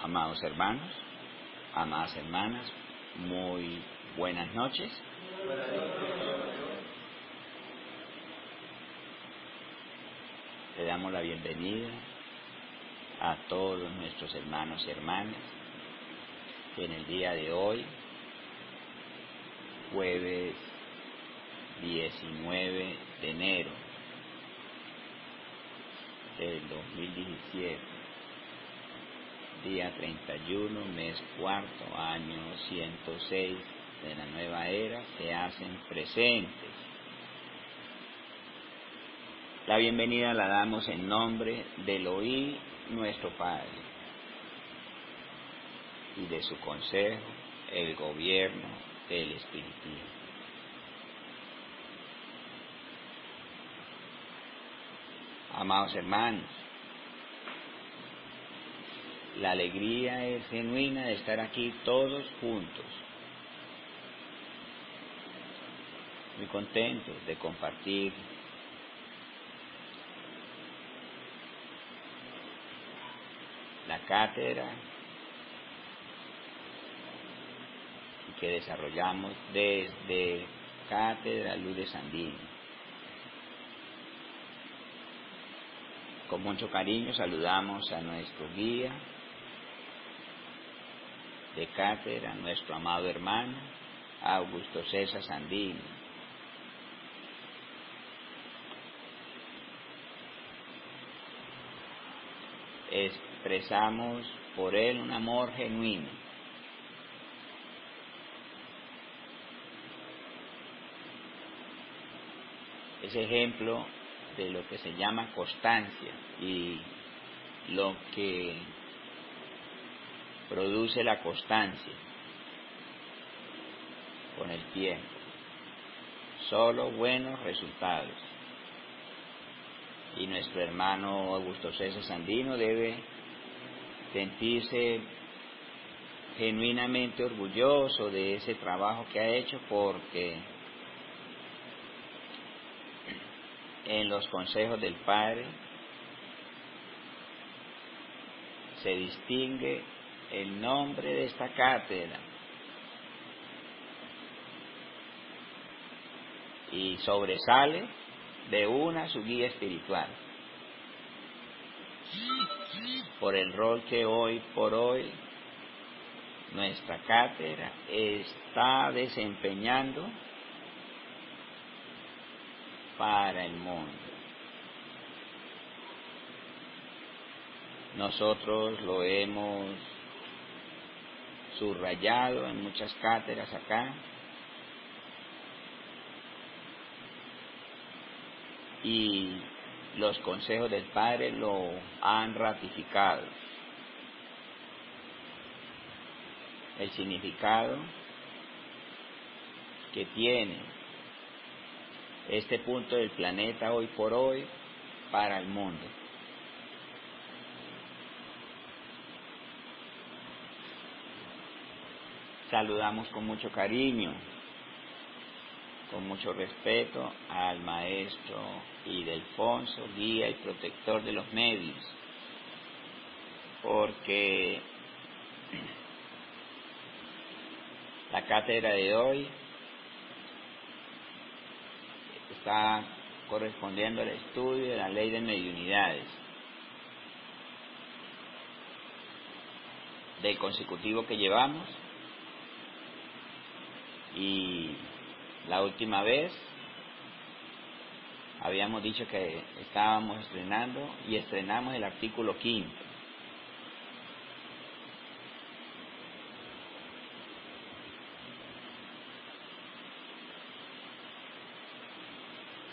Amados hermanos, amadas hermanas, muy buenas noches. Le damos la bienvenida a todos nuestros hermanos y hermanas que en el día de hoy, jueves 19 de enero del 2017, día 31, mes cuarto, año 106 de la nueva era, se hacen presentes. La bienvenida la damos en nombre de Elohim, nuestro Padre, y de su consejo, el gobierno del Espiritismo. Amados hermanos, la alegría es genuina de estar aquí todos juntos, muy contentos de compartir la cátedra que desarrollamos desde Cátedra Luz de Sandino. Con mucho cariño saludamos a nuestro guía de cátedra, nuestro amado hermano Augusto César Sandino. Expresamos por él un amor genuino. Es ejemplo de lo que se llama constancia y lo que produce la constancia con el tiempo. Solo buenos resultados. Y nuestro hermano Augusto César Sandino debe sentirse genuinamente orgulloso de ese trabajo que ha hecho, porque en los consejos del Padre se distingue el nombre de esta cátedra y sobresale de una su guía espiritual por el rol que hoy por hoy nuestra cátedra está desempeñando para el mundo. Nosotros lo hemos subrayado en muchas cátedras acá, y los consejos del Padre lo han ratificado. El significado que tiene este punto del planeta hoy por hoy para el mundo. Saludamos con mucho cariño, con mucho respeto al maestro Ildefonso, guía y protector de los medios, porque la cátedra de hoy está correspondiendo al estudio de la ley de mediunidades, del consecutivo que llevamos, y la última vez habíamos dicho que estábamos estrenando y estrenamos el artículo 5.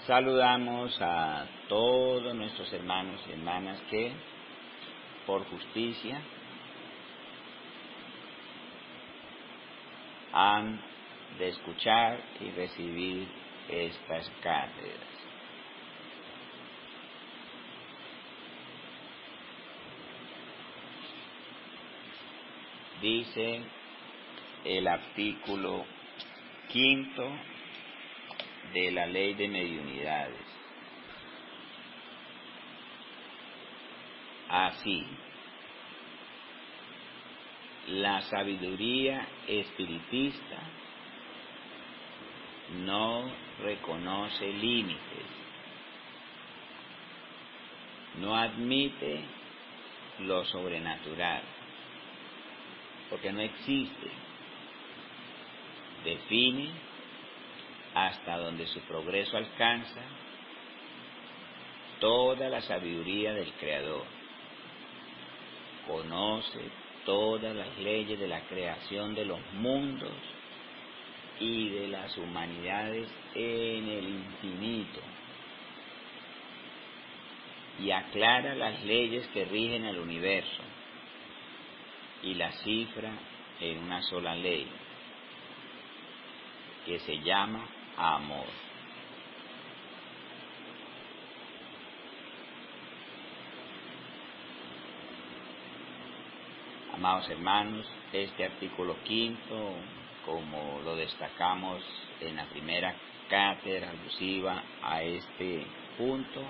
Saludamos a todos nuestros hermanos y hermanas que por justicia han de escuchar y recibir estas cátedras. Dice el artículo 5 de la ley de mediunidades así: La sabiduría espiritista no reconoce límites, no admite lo sobrenatural, porque no existe. Define hasta donde su progreso alcanza toda la sabiduría del Creador. Conoce todas las leyes de la creación de los mundos y de las humanidades en el infinito, y aclara las leyes que rigen el universo y las cifra en una sola ley, que se llama amor. Amados hermanos, este artículo 5, como lo destacamos en la primera cátedra alusiva a este punto,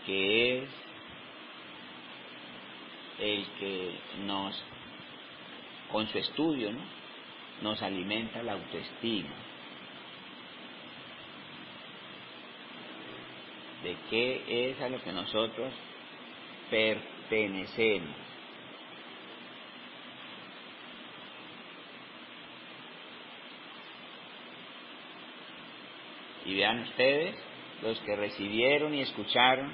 que es el que con su estudio, nos alimenta la autoestima. ¿De qué es a lo que nosotros pertenecemos? Y vean ustedes, los que recibieron y escucharon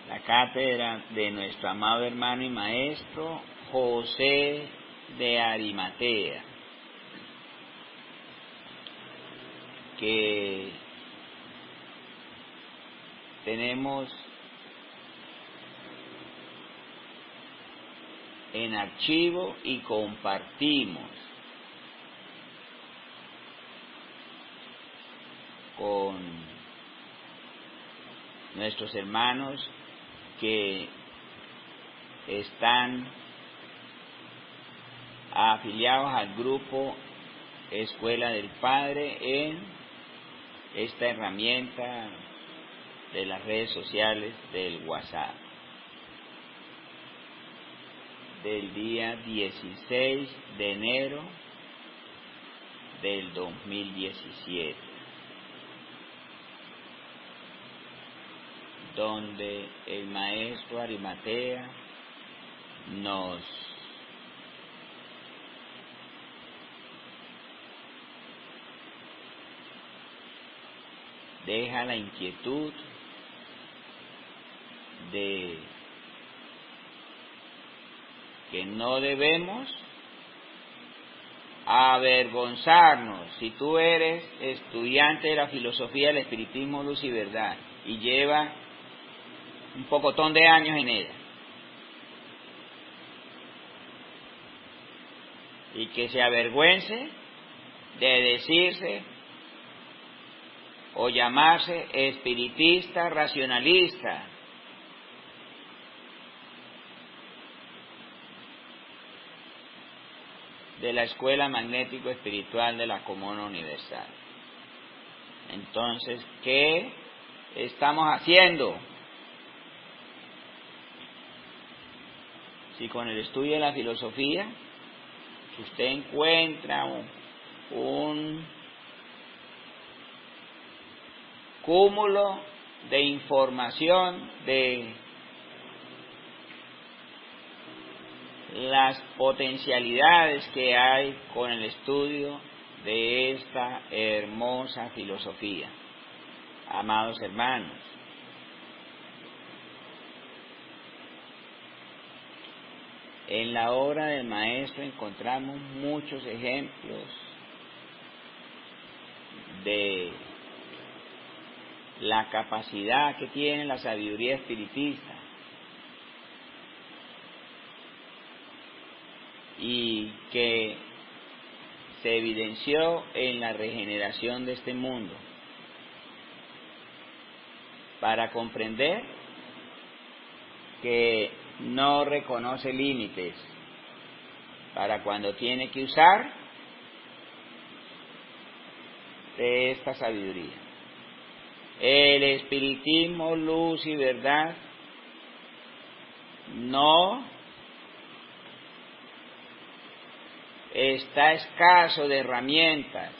la cátedra de nuestro amado hermano y maestro José de Arimatea, que tenemos en archivo y compartimos con nuestros hermanos que están afiliados al grupo Escuela del Padre en esta herramienta de las redes sociales del WhatsApp, del día 16 de enero del 2017, donde el maestro Arimatea nos deja la inquietud de que no debemos avergonzarnos. Si tú eres estudiante de la filosofía del espiritismo, luz y verdad, y lleva un pocotón de años en ella, y que se avergüence de decirse o llamarse espiritista racionalista, de la escuela magnético espiritual de la Comuna Universal. Entonces, ¿qué estamos haciendo? Si con el estudio de la filosofía usted encuentra un cúmulo de información de las potencialidades que hay con el estudio de esta hermosa filosofía. Amados hermanos, en la obra del maestro encontramos muchos ejemplos de la capacidad que tiene la sabiduría espiritista y que se evidenció en la regeneración de este mundo, para comprender que no reconoce límites para cuando tiene que usar de esta sabiduría. El espiritismo, luz y verdad no está escaso de herramientas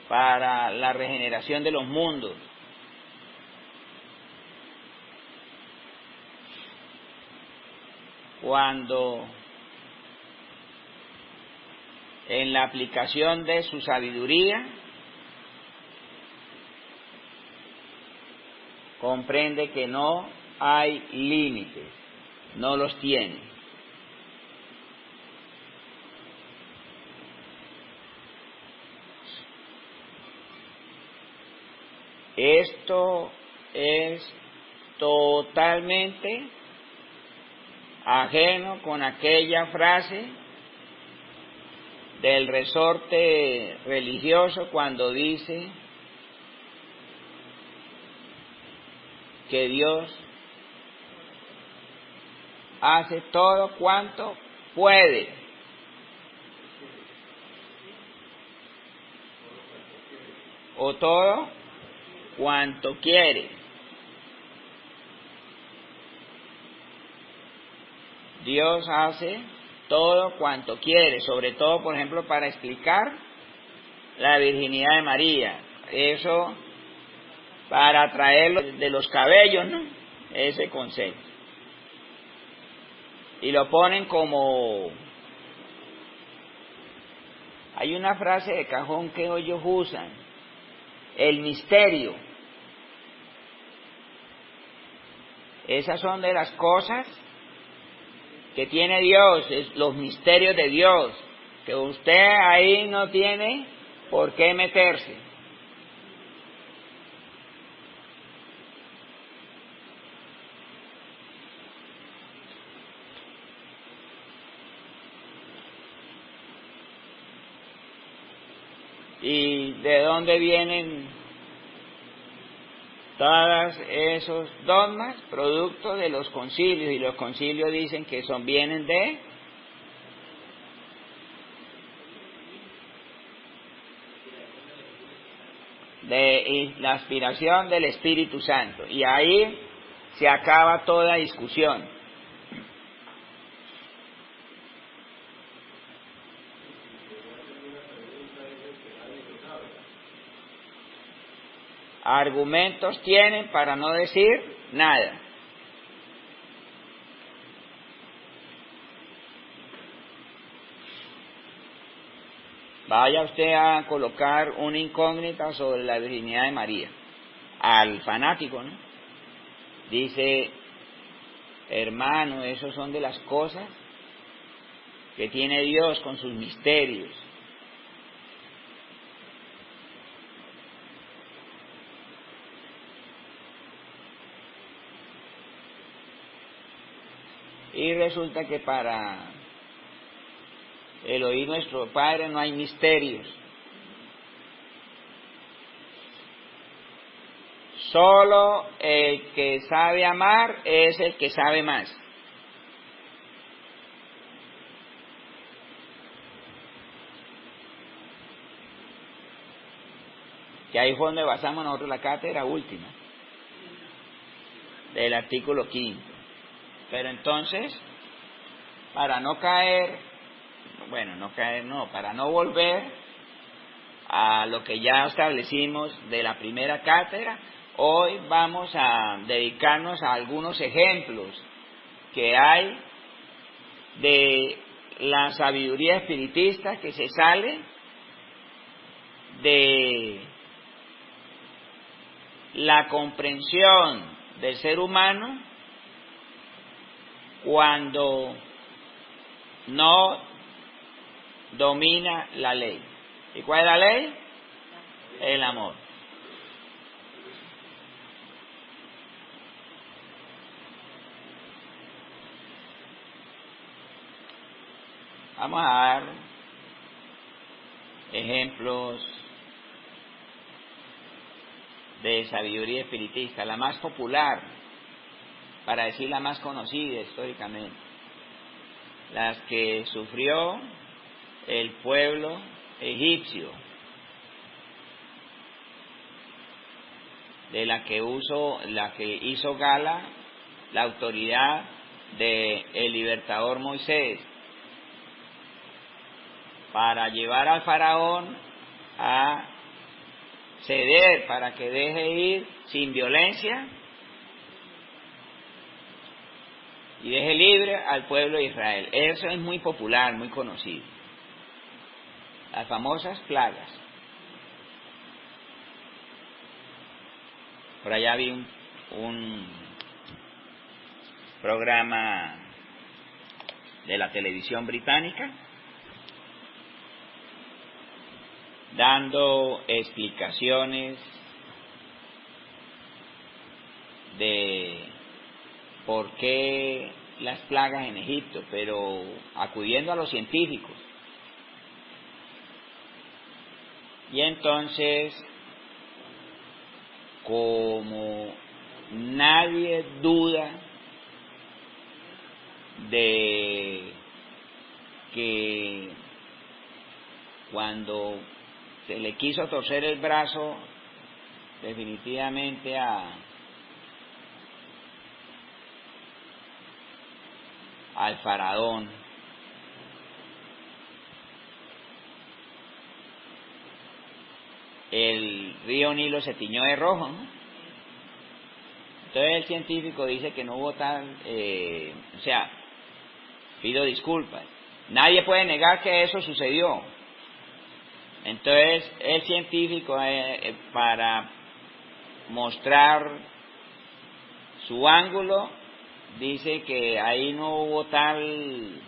para la regeneración de los mundos. Cuando en la aplicación de su sabiduría comprende que no hay límites, no los tiene. Esto es totalmente ajeno con aquella frase del resorte religioso cuando dice que Dios hace todo cuanto puede. O todo cuanto quiere. Dios hace todo cuanto quiere, sobre todo, por ejemplo, para explicar la virginidad de María. Eso, para traerlo de los cabellos, ¿no? Ese concepto. Y lo ponen como... Hay una frase de cajón que ellos usan, el misterio. Esas son de las cosas que tiene Dios, los misterios de Dios, que usted ahí no tiene por qué meterse. ¿Y de dónde vienen todos esos dogmas? Producto de los concilios, y los concilios dicen que vienen de la aspiración del Espíritu Santo, y ahí se acaba toda discusión. Argumentos tienen para no decir nada. Vaya usted a colocar una incógnita sobre la virginidad de María al fanático, ¿no? Dice, hermano, esos son de las cosas que tiene Dios con sus misterios. Y resulta que para Elohim nuestro Padre no hay misterios. Solo el que sabe amar es el que sabe más. Que ahí fue donde basamos nosotros la cátedra última, del artículo 5. Pero entonces, para no caer, para no volver a lo que ya establecimos de la primera cátedra, hoy vamos a dedicarnos a algunos ejemplos que hay de la sabiduría espiritista que se sale de la comprensión del ser humano cuando no domina la ley. ¿Y cuál es la ley? El amor. Vamos a dar ejemplos de sabiduría espiritista, la más popular, para decir la más conocida históricamente, las que sufrió el pueblo egipcio. de la que hizo gala la autoridad del libertador Moisés para llevar al faraón a ceder, para que deje ir sin violencia y deje libre al pueblo de Israel. Eso es muy popular, muy conocido. Las famosas plagas. Por allá vi un programa de la televisión británica dando explicaciones de por qué las plagas en Egipto, pero acudiendo a los científicos. Y entonces, como nadie duda de que cuando se le quiso torcer el brazo definitivamente al faraón, el río Nilo se tiñó de rojo, ¿no? Entonces el científico dice que no hubo pido disculpas. Nadie puede negar que eso sucedió. Entonces el científico, para mostrar su ángulo, dice que ahí no hubo tal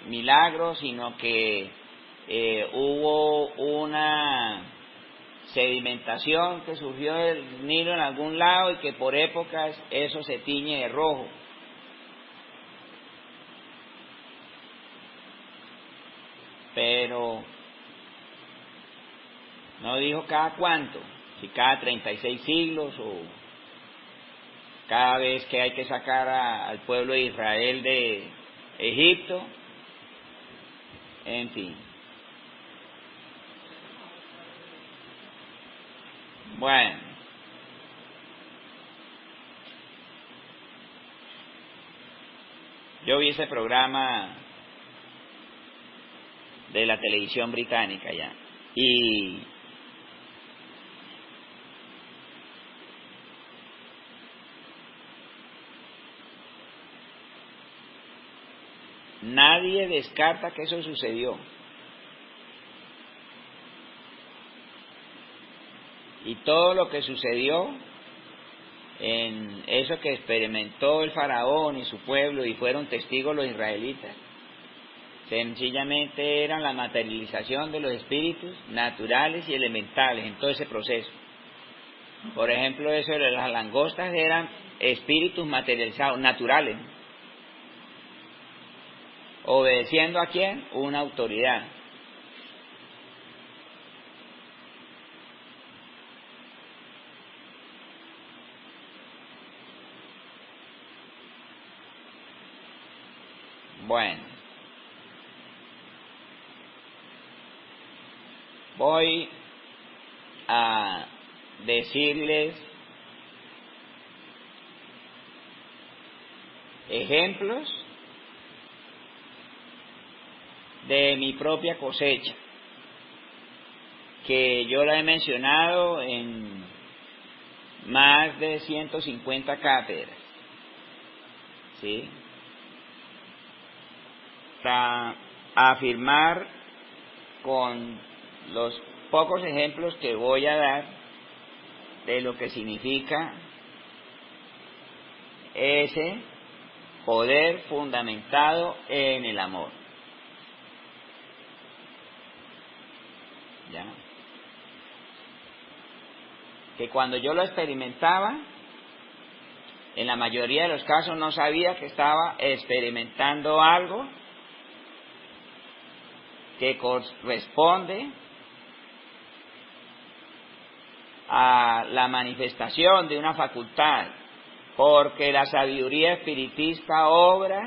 milagro, sino que hubo una sedimentación que surgió del Nilo en algún lado y que por épocas eso se tiñe de rojo. Pero no dijo cada cuánto, si cada 36 siglos o cada vez que hay que sacar al pueblo de Israel de Egipto, en fin. Bueno, yo vi ese programa de la televisión británica ya, y nadie descarta que eso sucedió. Y todo lo que sucedió en eso que experimentó el faraón y su pueblo y fueron testigos los israelitas, sencillamente eran la materialización de los espíritus naturales y elementales en todo ese proceso. Por ejemplo, eso de las langostas eran espíritus materializados, naturales, obedeciendo a quién, una autoridad. Bueno, voy a decirles ejemplos de mi propia cosecha, que yo la he mencionado en más de 150 cátedras, ¿sí? Para afirmar con los pocos ejemplos que voy a dar de lo que significa ese poder fundamentado en el amor. ¿Ya? Que cuando yo lo experimentaba, en la mayoría de los casos no sabía que estaba experimentando algo que corresponde a la manifestación de una facultad, porque la sabiduría espiritista obra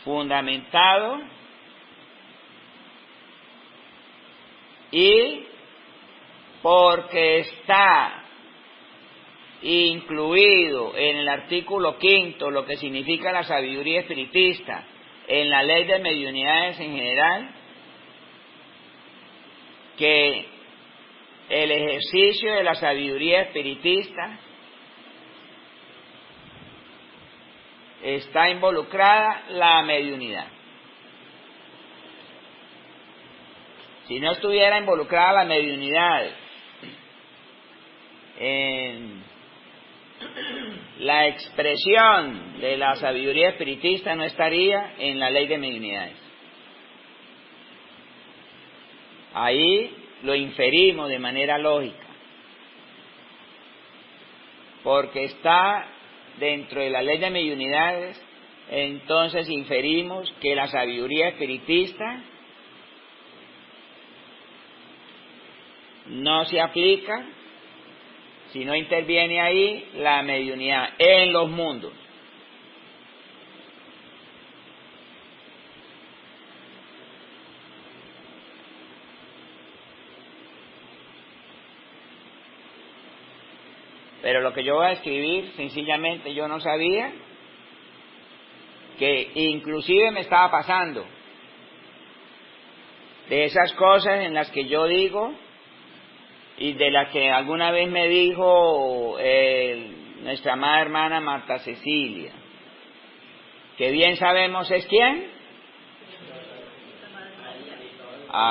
fundamentado y porque está incluido en el artículo 5, lo que significa la sabiduría espiritista, en la ley de mediunidades en general, que el ejercicio de la sabiduría espiritista está involucrada la mediunidad. Si no estuviera involucrada la mediunidad en la expresión de la sabiduría espiritista, no estaría en la ley de mediunidades. Ahí lo inferimos de manera lógica, porque está dentro de la ley de mediunidades. Entonces inferimos que la sabiduría espiritista no se aplica si no interviene ahí la mediunidad en los mundos. Pero lo que yo voy a escribir, sencillamente yo no sabía que inclusive me estaba pasando de esas cosas en las que yo digo y de las que alguna vez me dijo nuestra amada hermana Marta Cecilia, que bien sabemos es quién.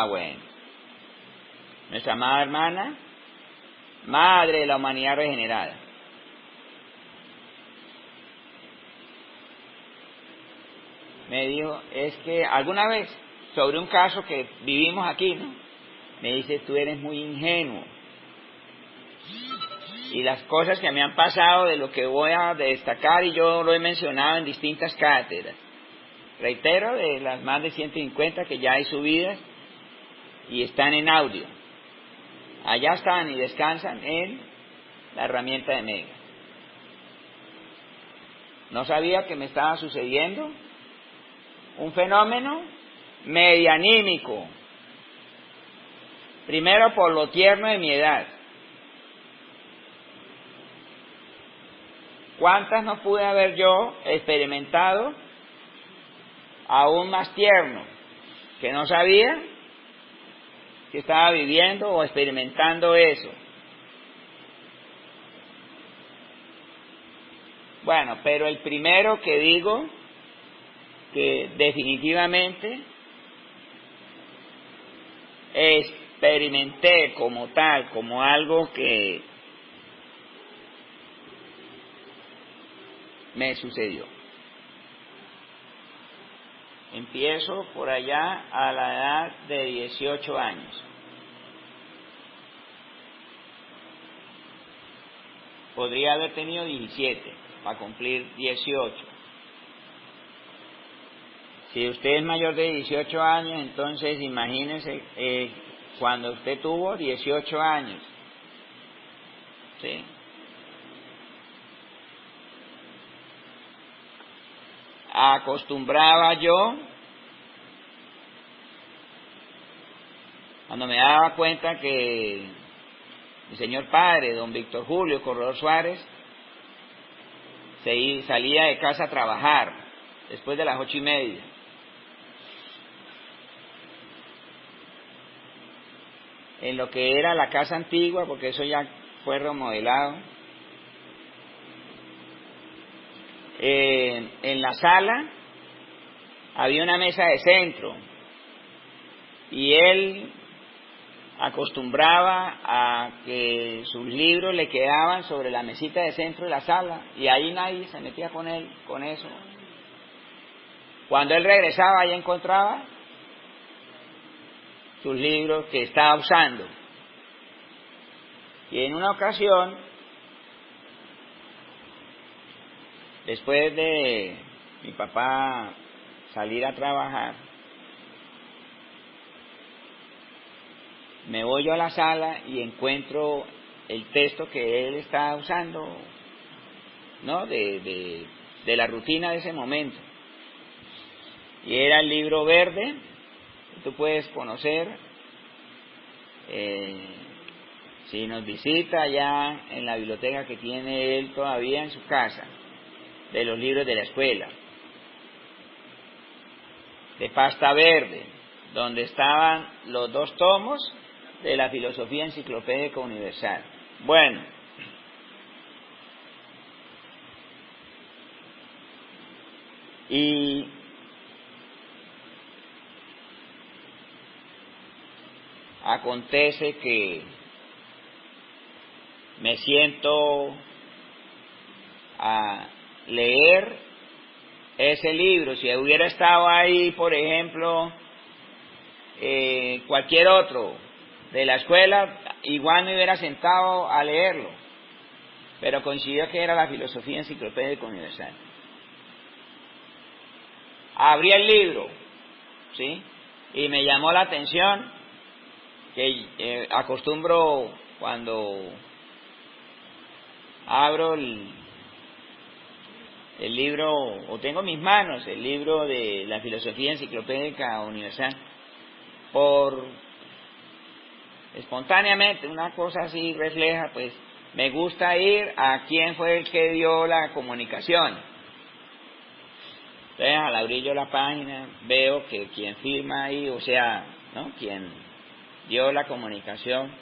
Bueno, nuestra amada hermana, madre de la humanidad regenerada. Me dijo, es que alguna vez, sobre un caso que vivimos aquí, ¿no? Me dice, tú eres muy ingenuo. Y las cosas que me han pasado, de lo que voy a destacar, y yo lo he mencionado en distintas cátedras. Reitero, de las más de 150 que ya hay subidas y están en audio. Allá están y descansan en la herramienta de Mega. No sabía que me estaba sucediendo un fenómeno medianímico. Primero por lo tierno de mi edad. ¿Cuántas no pude haber yo experimentado aún más tierno, que no sabía que estaba viviendo o experimentando eso? Bueno, pero el primero que digo, que definitivamente experimenté como tal, como algo que me sucedió. Empiezo por allá a la edad de 18 años. Podría haber tenido 17 para cumplir 18. Si usted es mayor de 18 años, entonces imagínese cuando usted tuvo 18 años. ¿Sí? Acostumbraba yo, cuando me daba cuenta que mi señor padre, don Víctor Julio Corredor Suárez, salía de casa a trabajar después de las 8:30. En lo que era la casa antigua, porque eso ya fue remodelado, en la sala había una mesa de centro y él acostumbraba a que sus libros le quedaban sobre la mesita de centro de la sala y ahí nadie se metía con él, con eso. Cuando él regresaba, ahí encontraba sus libros que estaba usando. Y en una ocasión, después de mi papá salir a trabajar, me voy yo a la sala y encuentro el texto que él está usando, ¿no? De la rutina de ese momento. Y era el libro verde, tú puedes conocer Si nos visita allá en la biblioteca que tiene él todavía en su casa, de los libros de la escuela, de pasta verde, donde estaban los 2 tomos de la Filosofía Enciclopédica Universal. Bueno, y acontece que me siento a leer ese libro. Si hubiera estado ahí, por ejemplo, cualquier otro de la escuela, igual me hubiera sentado a leerlo, pero coincidió que era la Filosofía Enciclopédica Universal. Abrí el libro, ¿sí? Y me llamó la atención que acostumbro, cuando abro el libro, o tengo en mis manos el libro de la Filosofía Enciclopédica Universal, por espontáneamente, una cosa así refleja, pues me gusta ir a quién fue el que dio la comunicación. Entonces, al abrir yo la página, veo que quien firma ahí, o sea, ¿no?, quien dio la comunicación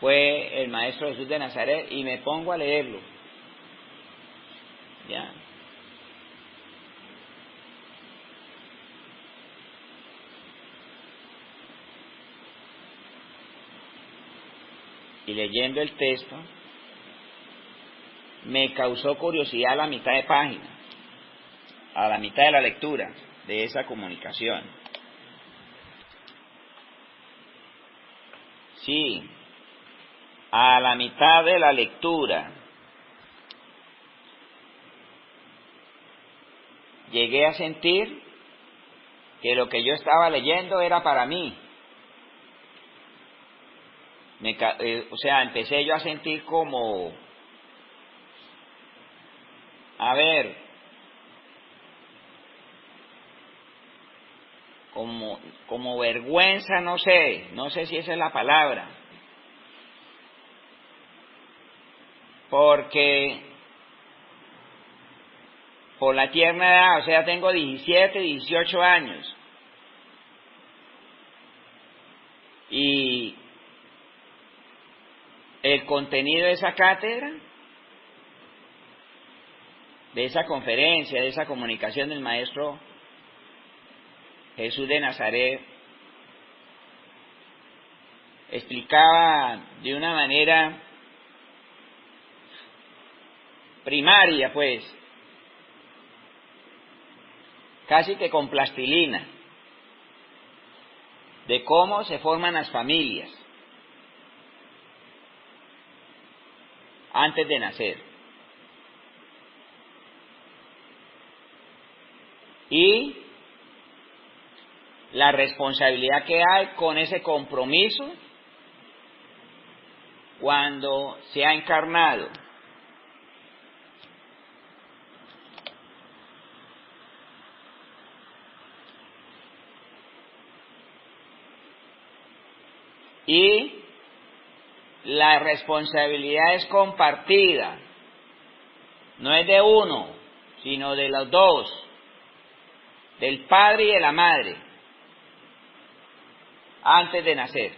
fue el Maestro Jesús de Nazaret, y me pongo a leerlo. ¿Ya? Y leyendo el texto, me causó curiosidad a la mitad de página, a la mitad de la lectura de esa comunicación. Sí, a la mitad de la lectura llegué a sentir que lo que yo estaba leyendo era para mí. O sea, empecé yo a sentir como, a ver, como vergüenza, no sé si esa es la palabra, porque por la tierna edad, o sea, tengo 17, 18 años, y el contenido de esa cátedra, de esa conferencia, de esa comunicación del Maestro Jesús de Nazaret, explicaba de una manera primaria, pues, casi que con plastilina, de cómo se forman las familias antes de nacer. Y la responsabilidad que hay con ese compromiso cuando se ha encarnado. Y la responsabilidad es compartida, no es de uno, sino de los 2, del padre y de la madre, antes de nacer.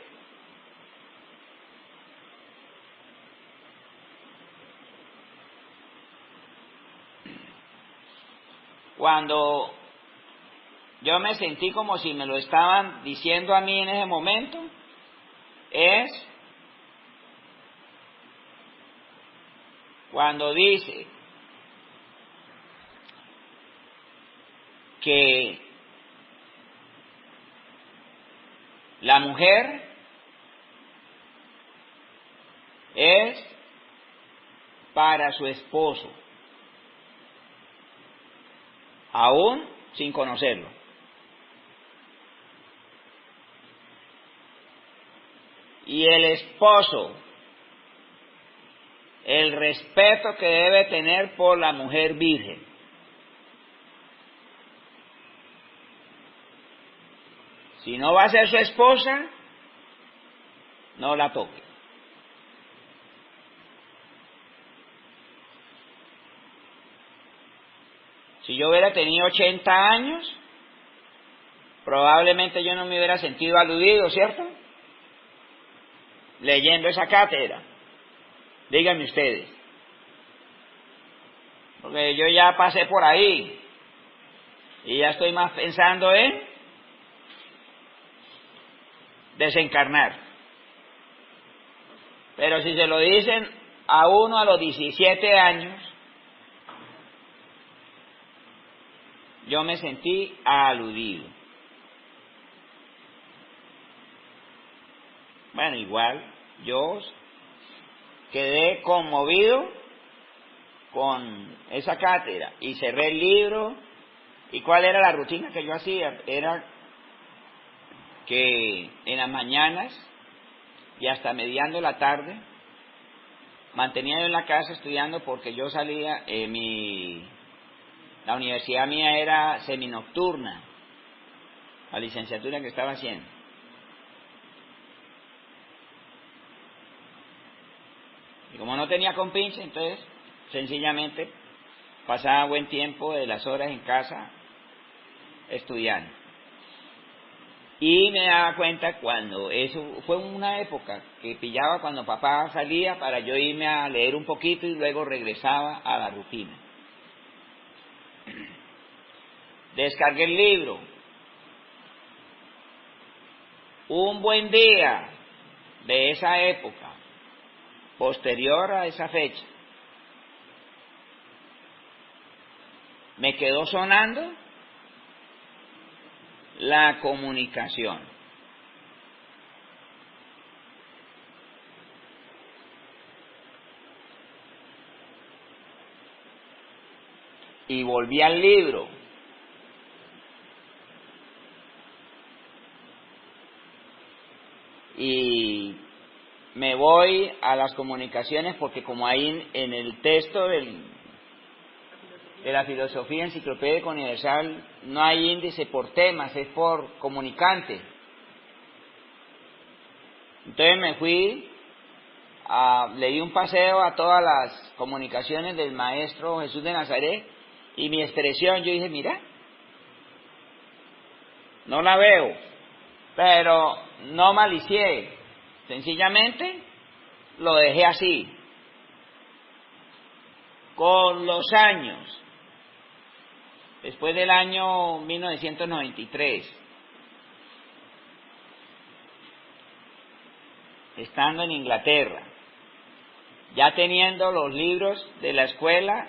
Cuando yo me sentí como si me lo estaban diciendo a mí en ese momento, es cuando dice que la mujer es para su esposo, aún sin conocerlo. Y el esposo, el respeto que debe tener por la mujer virgen. Si no va a ser su esposa, no la toque. Si yo hubiera tenido 80 años, probablemente yo no me hubiera sentido aludido, ¿cierto? Leyendo esa cátedra. Díganme ustedes. Porque yo ya pasé por ahí y ya estoy más pensando en desencarnar. Pero si se lo dicen a uno a los 17 años, yo me sentí aludido. Bueno, igual yo quedé conmovido con esa cátedra y cerré el libro. ¿Y cuál era la rutina que yo hacía? Era que en las mañanas y hasta mediando la tarde mantenía yo en la casa estudiando, porque yo salía, la universidad mía era seminocturna, la licenciatura que estaba haciendo. Y como no tenía compinche, entonces sencillamente pasaba buen tiempo de las horas en casa estudiando. Y me daba cuenta cuando, eso fue una época que pillaba cuando papá salía para yo irme a leer un poquito y luego regresaba a la rutina. Descargué el libro. Un buen día de esa época, posterior a esa fecha, me quedó sonando la comunicación. Y volví al libro. Y me voy a las comunicaciones, porque como ahí en el texto de la filosofía enciclopédica universal no hay índice por temas, es por comunicante. Entonces me fui, le di un paseo a todas las comunicaciones del Maestro Jesús de Nazaret, y mi expresión, yo dije, mira, no la veo, pero no malicié, sencillamente lo dejé así. Con los años, después del año 1993, estando en Inglaterra, ya teniendo los libros de la escuela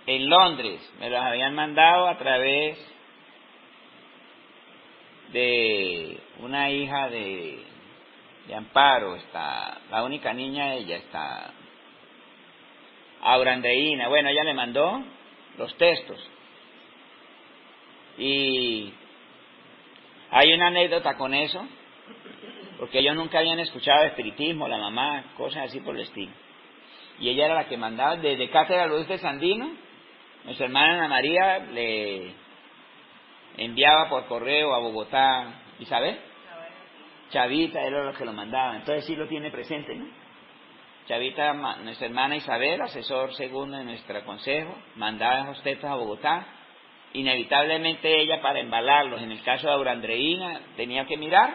en Londres, me los habían mandado a través de una hija de Amparo, la única niña de ella, está Aurandreína. Bueno, ella le mandó los textos. Y hay una anécdota con eso, porque ellos nunca habían escuchado de espiritismo, la mamá, cosas así por el estilo. Y ella era la que mandaba desde Cátedra Luis de Sandino. Nuestra hermana Ana María le enviaba por correo a Bogotá. ¿Isabel? Chavita era lo que lo mandaba. Entonces sí lo tiene presente, ¿no? Chavita, nuestra hermana Isabel, asesor segundo de nuestro consejo, mandaba esos textos a Bogotá. Inevitablemente ella, para embalarlos, en el caso de Aurandreína, tenía que mirar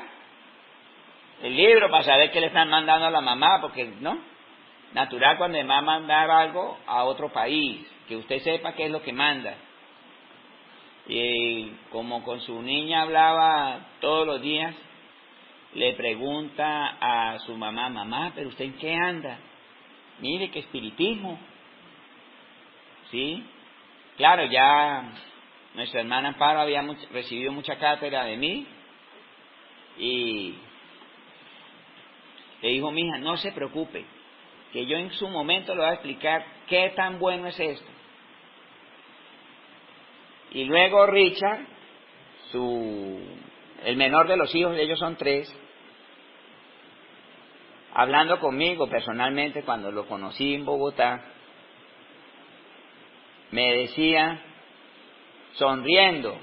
el libro para saber qué le están mandando a la mamá, porque no, natural cuando le va a mandar algo a otro país, que usted sepa qué es lo que manda. Y como con su niña hablaba todos los días, le pregunta a su mamá, mamá, ¿pero usted en qué anda? Mire, que espiritismo. ¿Sí? Claro, ya nuestra hermana Amparo había recibido mucha cátedra de mí, y le dijo, mija, no se preocupe, que yo en su momento le voy a explicar qué tan bueno es esto. Y luego Richard, el menor de los hijos, ellos son 3, hablando conmigo personalmente cuando lo conocí en Bogotá, me decía, sonriendo,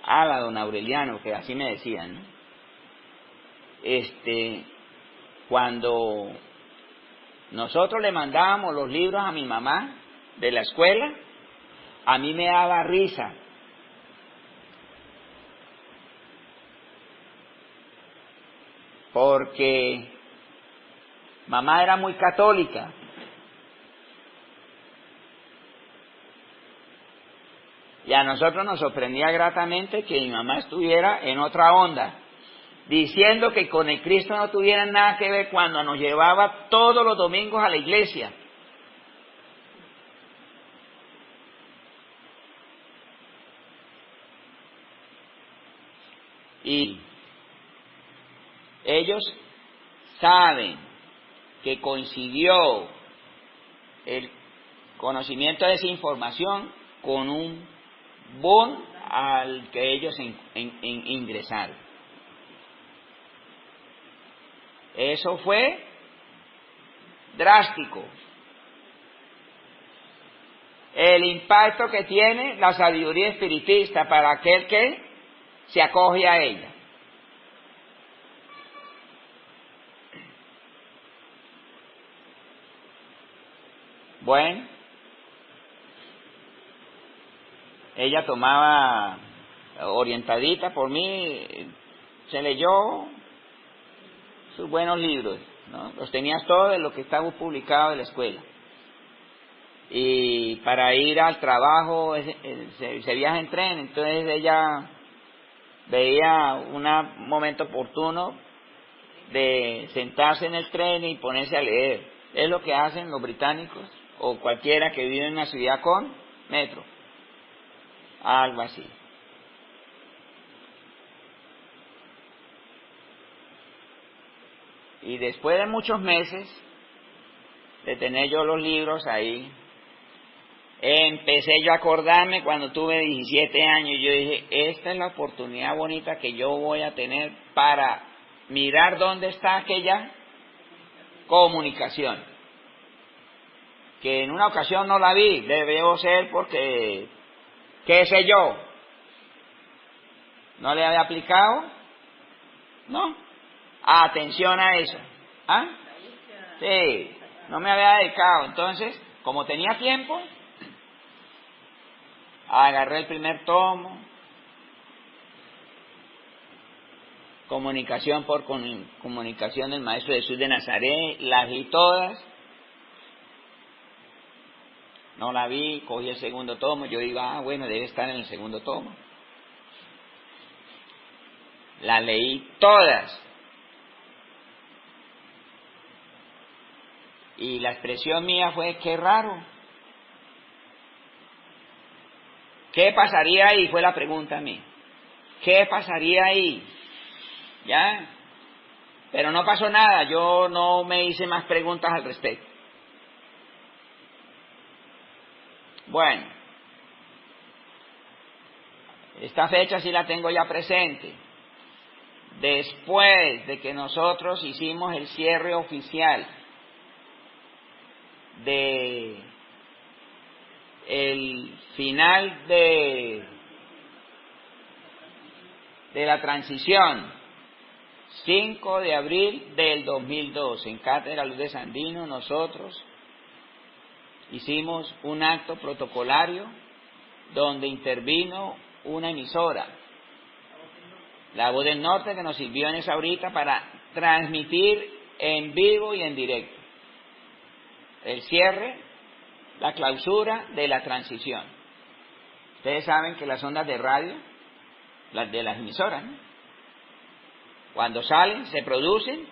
la don Aureliano, que así me decían, ¿no? Cuando nosotros le mandábamos los libros a mi mamá, de la escuela, a mí me daba risa. Porque mamá era muy católica. Y a nosotros nos sorprendía gratamente que mi mamá estuviera en otra onda, diciendo que con el Cristo no tuviera nada que ver cuando nos llevaba todos los domingos a la iglesia. Y ellos saben que coincidió el conocimiento de esa información con un boom al que ellos ingresaron. Eso fue drástico. El impacto que tiene la sabiduría espiritista para aquel que se acoge a ella. Bueno, ella tomaba, orientadita por mí, se leyó sus buenos libros, ¿no? Los tenías todos de lo que estaba publicado de la escuela. Y para ir al trabajo se viaja en tren, entonces ella veía un momento oportuno de sentarse en el tren y ponerse a leer. Es lo que hacen los británicos o cualquiera que vive en una ciudad con metro, algo así. Y después de muchos meses de tener yo los libros ahí, empecé yo a acordarme cuando tuve 17 años. Yo dije, esta es la oportunidad bonita que yo voy a tener para mirar dónde está aquella comunicación, que en una ocasión no la vi. Debió ser porque, qué sé yo, no le había aplicado, no, atención a eso. ¿Ah? Sí, no me había dedicado. Entonces, como tenía tiempo, agarré el primer tomo, comunicación por comunicación del Maestro Jesús de Nazaret, las vi todas, no la vi, cogí el segundo tomo, yo iba, bueno, debe estar en el segundo tomo. Las leí todas. Y la expresión mía fue, qué raro. ¿Qué pasaría ahí? Fue la pregunta a mí. ¿Qué pasaría ahí? ¿Ya? Pero no pasó nada, yo no me hice más preguntas al respecto. Bueno, esta fecha sí la tengo ya presente. Después de que nosotros hicimos el cierre oficial de el final de la transición, 5 de abril del 2002, en Cátedra Luz de Sandino, nosotros hicimos un acto protocolario donde intervino una emisora, La Voz del Norte, que nos sirvió en esa horita para transmitir en vivo y en directo el cierre, la clausura de la transición. Ustedes saben que las ondas de radio, las de las emisoras, ¿no?, cuando salen, se producen,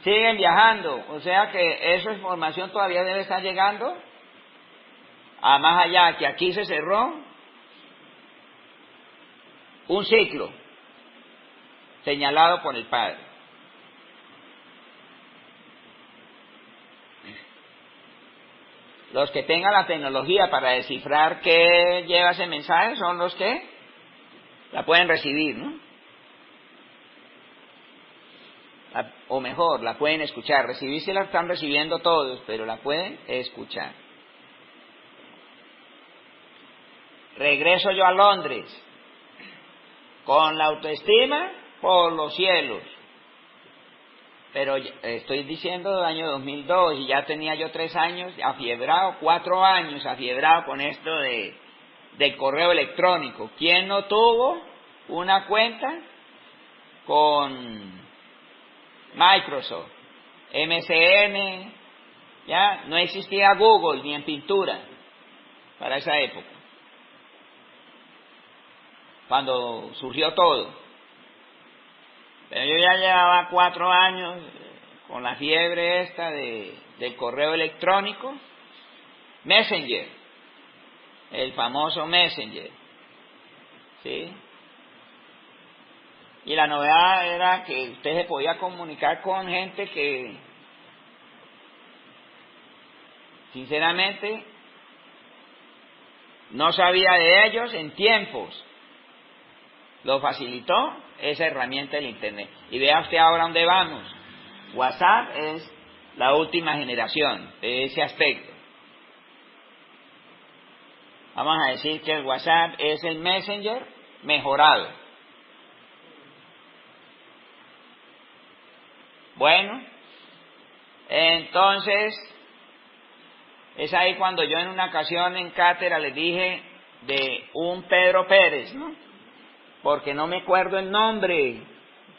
siguen viajando, o sea que esa información todavía debe estar llegando a más allá, que aquí se cerró un ciclo señalado por el Padre. Los que tengan la tecnología para descifrar qué lleva ese mensaje son los que la pueden recibir, ¿no? O mejor, la pueden escuchar. Recibir sí la están recibiendo todos, pero la pueden escuchar. Regreso yo a Londres con la autoestima por los cielos. pero estoy diciendo del año 2002 y ya tenía yo 3 años afiebrado, 4 años afiebrado con esto del correo electrónico. ¿Quién no tuvo una cuenta con Microsoft, MSN? Ya no existía Google ni en pintura para esa época, cuando surgió todo. Pero yo ya llevaba 4 años con la fiebre esta del correo electrónico. Messenger, el famoso Messenger, ¿sí? Y la novedad era que usted se podía comunicar con gente que, sinceramente, no sabía de ellos en tiempos. Lo facilitó esa herramienta del Internet. Y vea usted ahora dónde vamos. WhatsApp es la última generación de ese aspecto. Vamos a decir que el WhatsApp es el Messenger mejorado. Bueno, entonces es ahí cuando yo en una ocasión en cátedra les dije de un Pedro Pérez, ¿no? Porque no me acuerdo el nombre,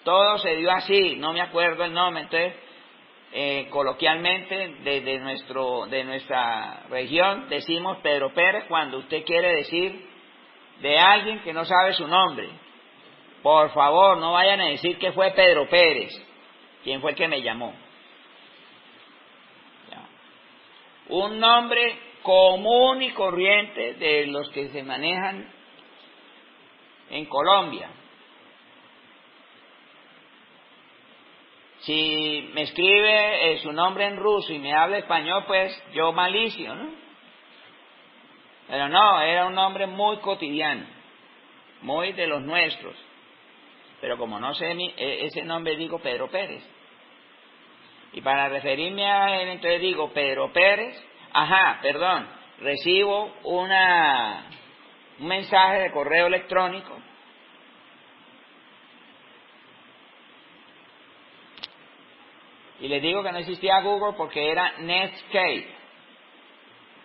todo se dio así, no me acuerdo el nombre. Entonces, coloquialmente, de nuestra región, decimos Pedro Pérez cuando usted quiere decir de alguien que no sabe su nombre. Por favor, no vayan a decir que fue Pedro Pérez, quien fue el que me llamó. Ya. Un nombre común y corriente de los que se manejan en Colombia. Si me escribe su nombre en ruso y me habla español, pues yo malicio, ¿no? Pero no, era un nombre muy cotidiano, muy de los nuestros. Pero como no sé ese nombre, digo Pedro Pérez. Y para referirme a él, entonces digo Pedro Pérez. Recibo un mensaje de correo electrónico y les digo que no existía Google porque era Netscape.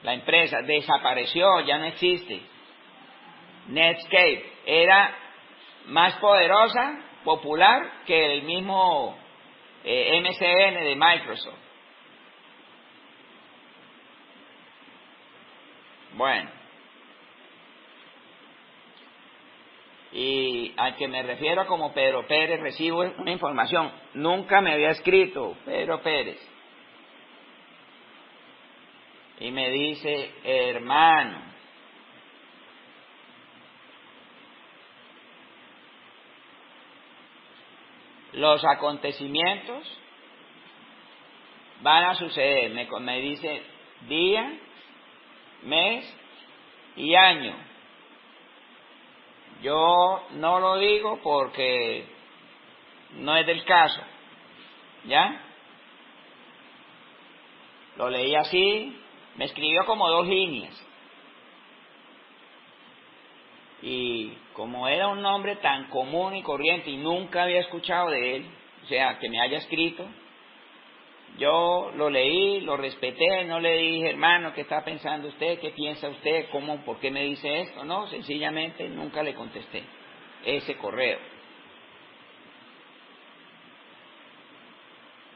La empresa desapareció, ya no existe. Netscape era más poderosa, popular que el mismo MSN de Microsoft. Bueno, y al que me refiero como Pedro Pérez, recibo una información. Nunca me había escrito Pedro Pérez. Y me dice, hermano, los acontecimientos van a suceder. Me dice día, mes y año. Yo no lo digo porque no es del caso, ¿ya? Lo leí así, me escribió como 2 líneas. Y como era un nombre tan común y corriente y nunca había escuchado de él, o sea, que me haya escrito, yo lo leí, lo respeté, no le dije, hermano, ¿qué está pensando usted? ¿Qué piensa usted? ¿Cómo? ¿Por qué me dice esto? No, sencillamente nunca le contesté ese correo.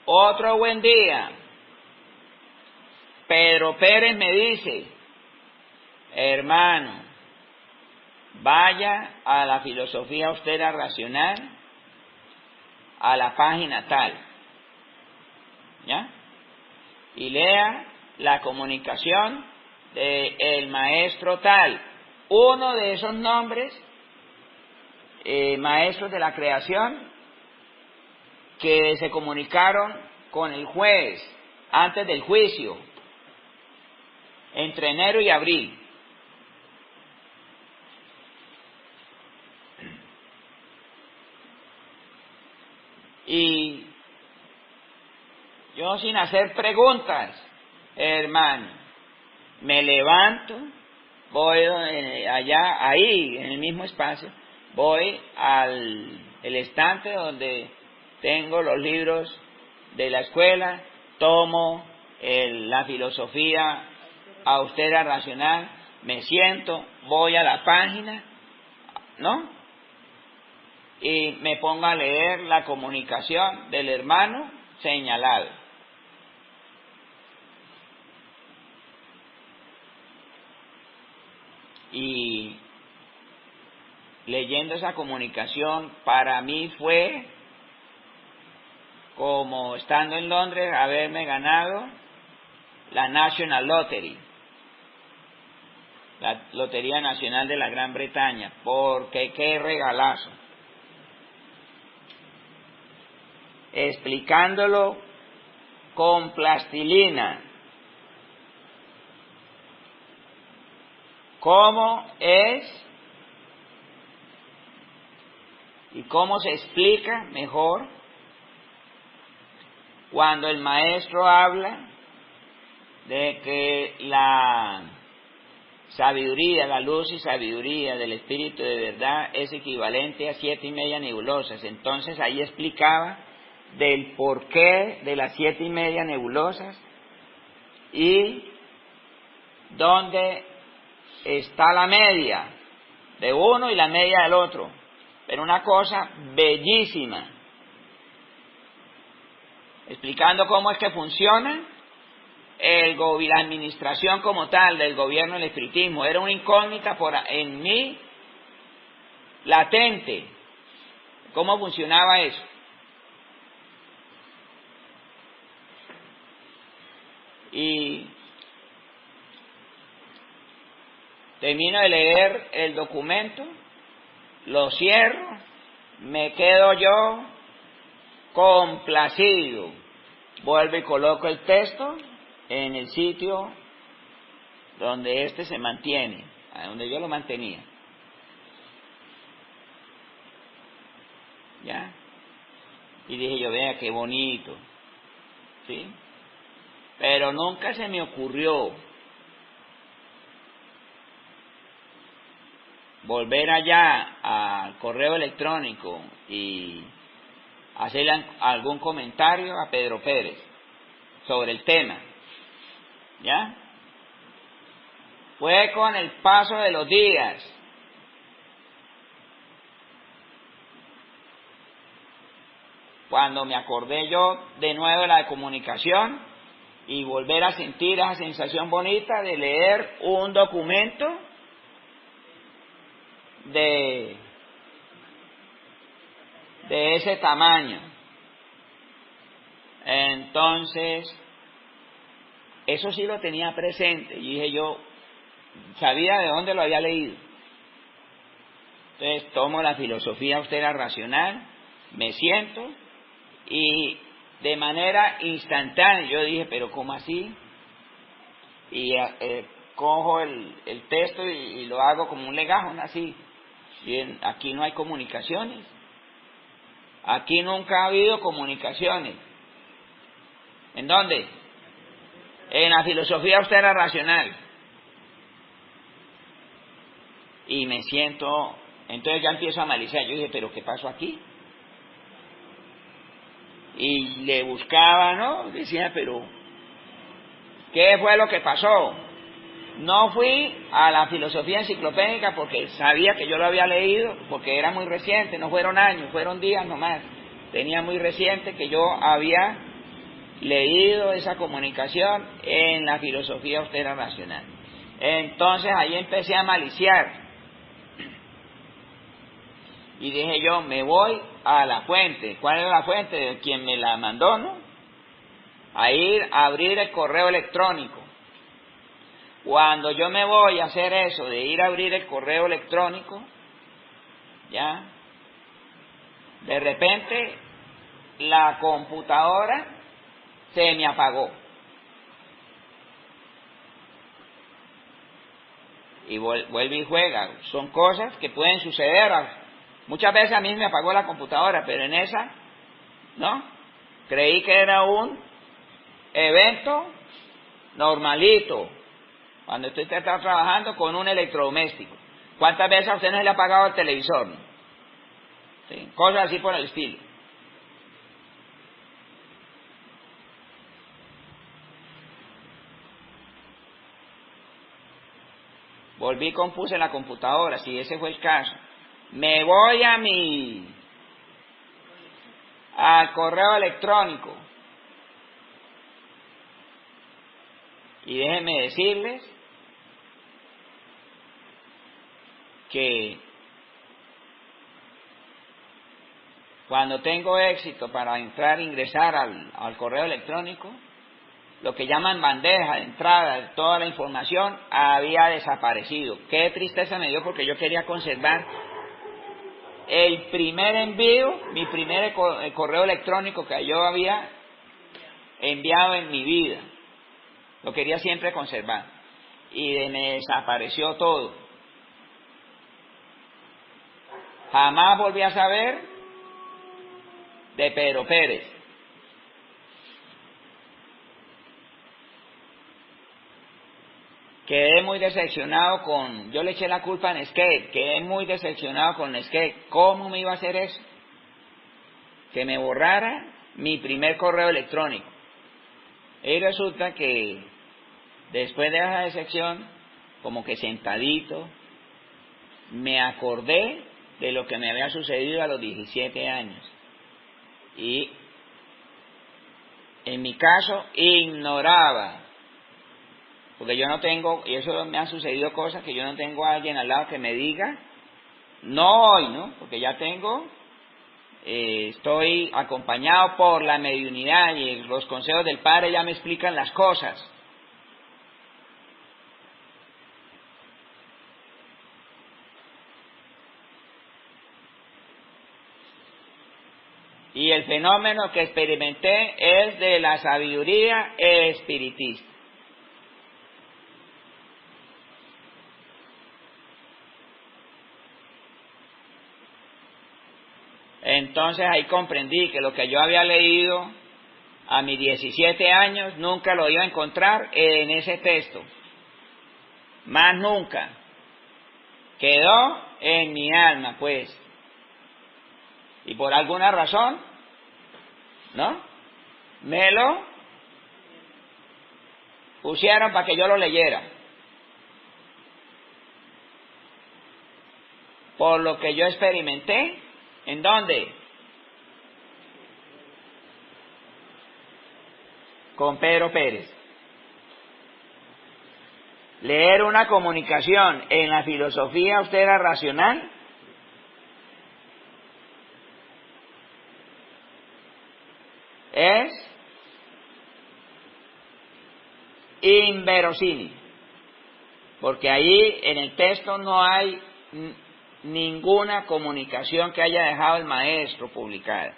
Otro buen día, Pedro Pérez me dice, hermano, vaya a la filosofía austera racional, a la página tal, ¿ya? Y lea la comunicación del maestro tal. Uno de esos nombres, maestros de la creación, que se comunicaron con el juez antes del juicio, entre enero y abril. Y yo, sin hacer preguntas, hermano, me levanto, voy allá, ahí, en el mismo espacio, voy al estante donde tengo los libros de la escuela, tomo la filosofía austera racional, me siento, voy a la página, ¿no? Y me pongo a leer la comunicación del hermano señalado. Y leyendo esa comunicación, para mí fue como estando en Londres haberme ganado la National Lottery, la Lotería Nacional de la Gran Bretaña, porque qué regalazo. Explicándolo con plastilina, cómo es y cómo se explica mejor cuando el maestro habla de que la sabiduría, la luz y sabiduría del Espíritu de verdad es equivalente a 7,5 nebulosas. Entonces ahí explicaba del porqué de las 7,5 nebulosas y dónde está la media de uno y la media del otro. Pero una cosa bellísima, explicando cómo es que funciona la administración como tal del gobierno del espiritismo. Era una incógnita en mí latente, cómo funcionaba eso. Y termino de leer el documento, lo cierro, me quedo yo complacido, vuelvo y coloco el texto en el sitio donde se mantiene, donde yo lo mantenía. ¿Ya? Y dije yo, vea qué bonito, ¿sí? Pero nunca se me ocurrió volver allá al correo electrónico y hacerle algún comentario a Pedro Pérez sobre el tema. ¿Ya? Fue con el paso de los días cuando me acordé yo de nuevo de la comunicación y volver a sentir esa sensación bonita de leer un documento de ese tamaño. Entonces, eso sí lo tenía presente. Y dije yo, sabía de dónde lo había leído. Entonces tomo la filosofía austera racional, me siento y de manera instantánea yo dije, pero ¿cómo así? Y cojo el texto y lo hago como un legajo, así. Bien, aquí no hay comunicaciones. Aquí nunca ha habido comunicaciones. ¿En dónde? En la filosofía austera racional. Y me siento, entonces ya empiezo a analizar. Yo dije, ¿pero qué pasó aquí? Y le buscaba, ¿no? Decía, pero ¿qué fue lo que pasó? No fui a la filosofía enciclopédica porque sabía que yo lo había leído, porque era muy reciente, no fueron años, fueron días nomás. Tenía muy reciente que yo había leído esa comunicación en la filosofía austera racional. Entonces ahí empecé a maliciar. Y dije yo, me voy a la fuente. ¿Cuál es la fuente? De quien me la mandó, ¿no? A ir a abrir el correo electrónico. Cuando yo me voy a hacer eso, de ir a abrir el correo electrónico, ¿ya? De repente, la computadora se me apagó. Y vuelve y juega. Son cosas que pueden suceder. Muchas veces a mí me apagó la computadora, pero en esa, ¿no? Creí que era un evento normalito. Cuando estoy trabajando con un electrodoméstico. ¿Cuántas veces a usted no se le ha apagado el televisor? ¿No? ¿Sí? Cosas así por el estilo. volví y compuse en la computadora, si ese fue el caso. Me voy al correo electrónico. Y déjenme decirles que cuando tengo éxito para ingresar al correo electrónico, lo que llaman bandeja de entrada de toda la información había desaparecido. Qué tristeza me dio, porque yo quería conservar el primer envío, mi primer correo electrónico que yo había enviado en mi vida. Lo quería siempre conservar. Y me desapareció todo. Jamás volví a saber de Pedro Pérez. Quedé muy decepcionado yo le eché la culpa a Netscape, quedé muy decepcionado con Netscape. ¿Cómo me iba a hacer eso? Que me borrara mi primer correo electrónico. Y resulta que después de esa decepción, como que sentadito, me acordé de lo que me había sucedido a los 17 años. Y en mi caso ignoraba, porque yo no tengo, y eso me han sucedido cosas que yo no tengo a alguien al lado que me diga, no hoy, ¿no? Porque ya tengo, estoy acompañado por la mediunidad y los consejos del Padre ya me explican las cosas. Y el fenómeno que experimenté es de la sabiduría espiritista. Entonces ahí comprendí que lo que yo había leído a mis 17 años nunca lo iba a encontrar en ese texto. Más nunca. Quedó en mi alma, pues. Y por alguna razón, ¿no? Me lo pusieron para que yo lo leyera. Por lo que yo experimenté, ¿en dónde? Con Pedro Pérez. Leer una comunicación en la filosofía austera racional es inverosímil, porque ahí en el texto no hay ninguna comunicación que haya dejado el maestro publicada.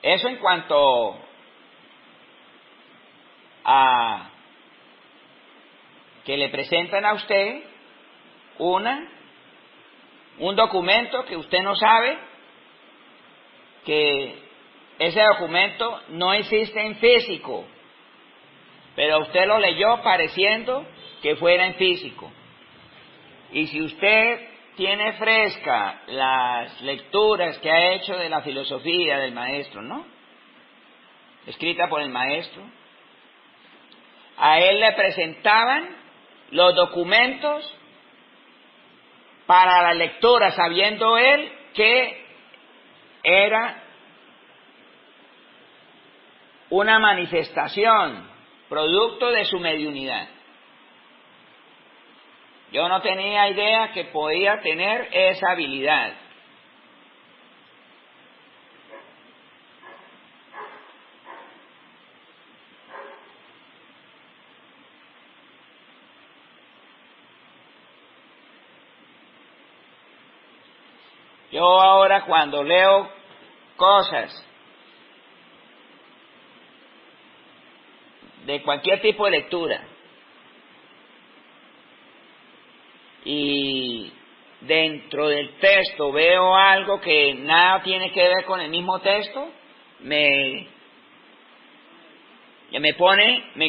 Eso en cuanto a que le presentan a usted un documento que usted no sabe, que ese documento no existe en físico, pero usted lo leyó pareciendo que fuera en físico. Y si usted tiene fresca las lecturas que ha hecho de la filosofía del maestro, ¿no? Escrita por el maestro, a él le presentaban los documentos para la lectura, sabiendo él que era una manifestación, producto de su mediunidad. Yo no tenía idea que podía tener esa habilidad. Yo ahora cuando leo cosas de cualquier tipo de lectura y dentro del texto veo algo que nada tiene que ver con el mismo texto, me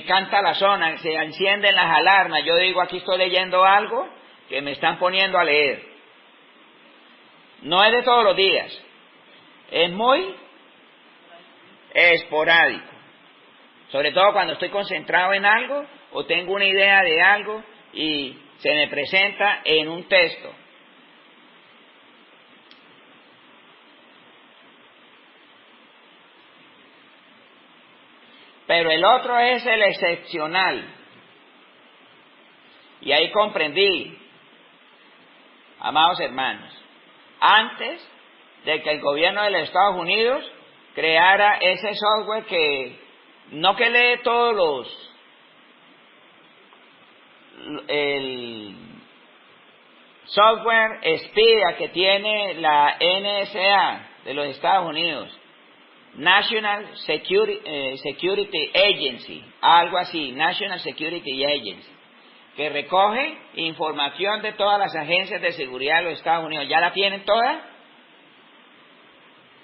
canta la zona, se encienden las alarmas. Yo digo, aquí estoy leyendo algo que me están poniendo a leer. No es de todos los días, es muy esporádico. Sobre todo cuando estoy concentrado en algo o tengo una idea de algo y se me presenta en un texto. Pero el otro es el excepcional. Y ahí comprendí, amados hermanos, antes de que el gobierno de los Estados Unidos creara ese software que no que lee todos el software espía que tiene la NSA de los Estados Unidos, National Security Agency, algo así, National Security Agency, que recoge información de todas las agencias de seguridad de los Estados Unidos. ¿Ya la tienen todas?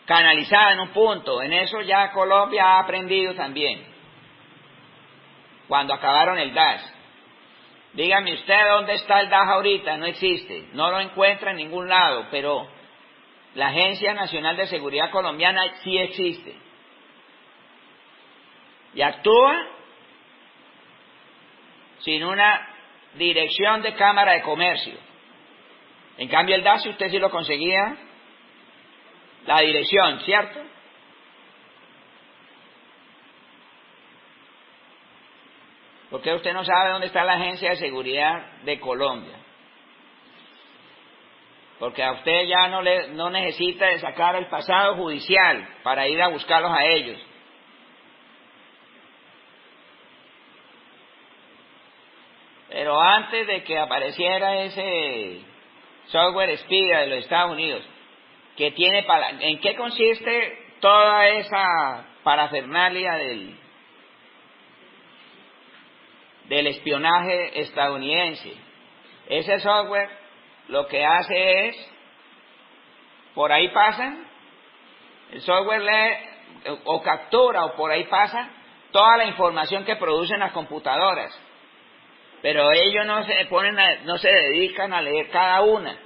Canalizada en un punto. En eso ya Colombia ha aprendido también. Cuando acabaron el DAS. Dígame usted dónde está el DAS ahorita. No existe. No lo encuentra en ningún lado. Pero la Agencia Nacional de Seguridad Colombiana sí existe. Y actúa sin una dirección de Cámara de Comercio. En cambio el DAS, usted sí lo conseguía la dirección, ¿cierto? ¿Por qué usted no sabe dónde está la Agencia de Seguridad de Colombia? Porque a usted ya no necesita de sacar el pasado judicial para ir a buscarlos a ellos. Pero antes de que apareciera ese software espía de los Estados Unidos, que tiene ¿en qué consiste toda esa parafernalia del espionaje estadounidense? Ese software lo que hace es, por ahí pasan, el software lee o captura o por ahí pasa toda la información que producen las computadoras, pero ellos no se dedican a leer cada una.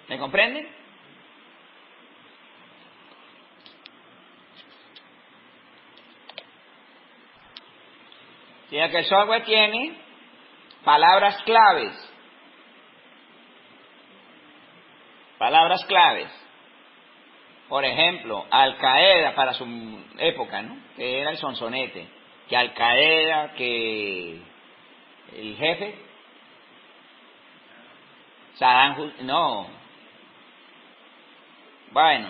¿Me comprenden? Sino que el software tiene palabras claves. Palabras claves. Por ejemplo, Al Qaeda para su época, ¿no? Que era el sonsonete. Que Al Qaeda, que el jefe, Saddam Hussein, no. Bueno,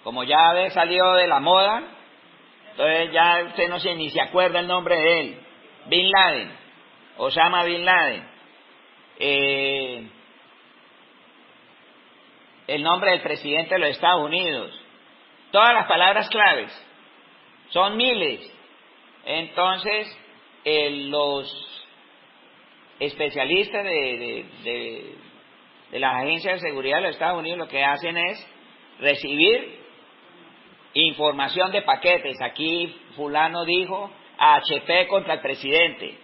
como ya había salido de la moda, entonces ya usted no se ni se acuerda el nombre de él. Bin Laden, Osama Bin Laden. El nombre del presidente de los Estados Unidos. Todas las palabras claves. Son miles. Entonces, los especialistas de las agencias de seguridad de los Estados Unidos lo que hacen es recibir información de paquetes. Aquí fulano dijo HP contra el presidente.